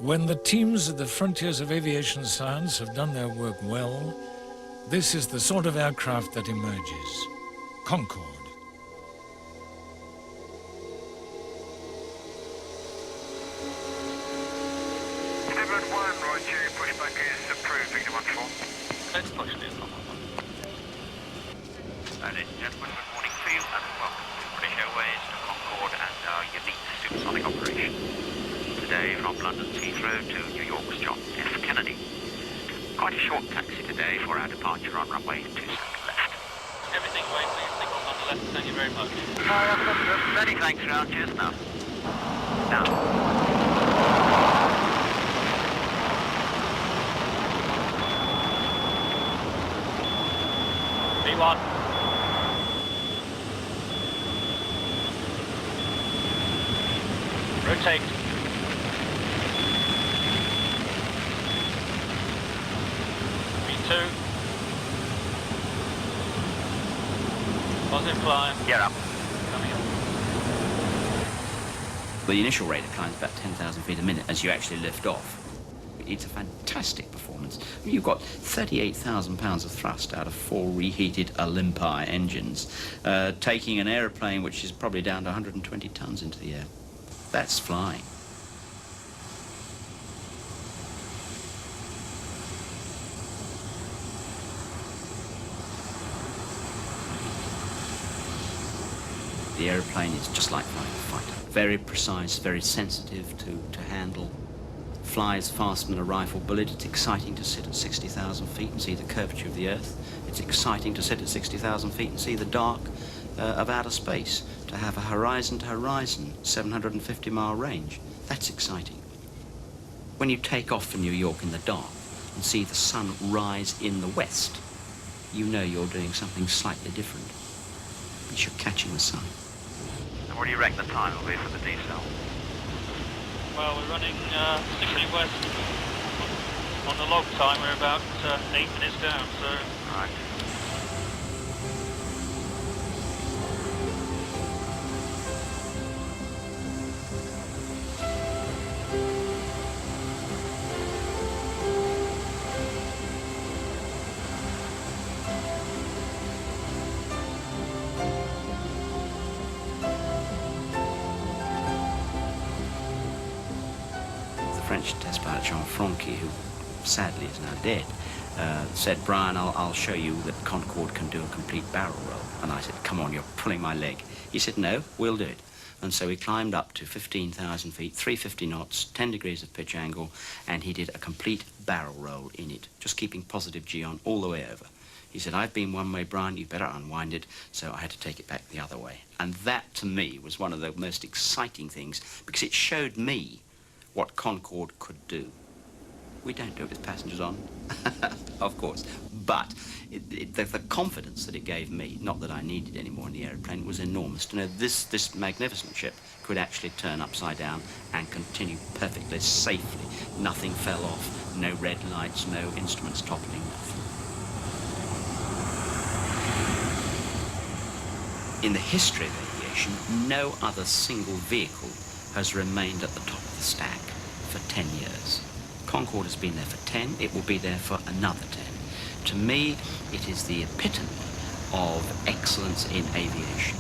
When the teams at the frontiers of aviation science have done their work well, this is the sort of aircraft that emerges. Concorde. Pushback is approved, Victor 1-4. Let's push this on. Ladies and gentlemen, good morning to you and welcome to British Airways to Concorde and our unique supersonic operation. Today from London's Heathrow to New York's John F. Kennedy. Quite a short taxi today for our departure on runway 27 left. Everything wait, please. Signals on the left. Thank you very much. Many thanks, round. Cheers now. Now. V1. Rotate. V2. Positive climb. Get up. Coming up. The initial rate of climb is about 10,000 feet a minute as you actually lift off. It's a fantastic performance. I mean, you've got 38,000 pounds of thrust out of 4 reheated Olympi engines, taking an aeroplane which is probably down to 120 tons into the air. That's flying. The aeroplane is just like flying a fighter. Very precise, very sensitive to handle. Flies faster than a rifle bullet. It's exciting to sit at 60,000 feet and see the curvature of the Earth. It's exciting to sit at 60,000 feet and see the dark of outer space, to have a horizon to horizon, 750-mile range. That's exciting. When you take off from New York in the dark and see the sun rise in the west, you know you're doing something slightly different. Because you're catching the sun. And what do you reckon the time will be for the decel? Well, we're running 60 west. On the log time, we're about 8 minutes down, so... Right. French test pilot Jean Franqui, who sadly is now dead, said, "Brian, I'll show you that Concorde can do a complete barrel roll." And I said, "Come on, you're pulling my leg." He said, "No, we'll do it." And so he climbed up to 15,000 feet, 350 knots, 10 degrees of pitch angle, and he did a complete barrel roll in it, just keeping positive G on all the way over. He said, "I've been one way, Brian, you better unwind it." So I had to take it back the other way. And that, to me, was one of the most exciting things, because it showed me what Concorde could do. We don't do it with passengers on, of course, but the confidence that it gave me, not that I needed any more in the aeroplane, was enormous. To know this magnificent ship could actually turn upside down and continue perfectly safely. Nothing fell off, no red lights, no instruments toppling, nothing. In the history of aviation, no other single vehicle has remained at the top of the stack for 10 years. Concorde has been there for 10, it will be there for another 10. To me, it is the epitome of excellence in aviation.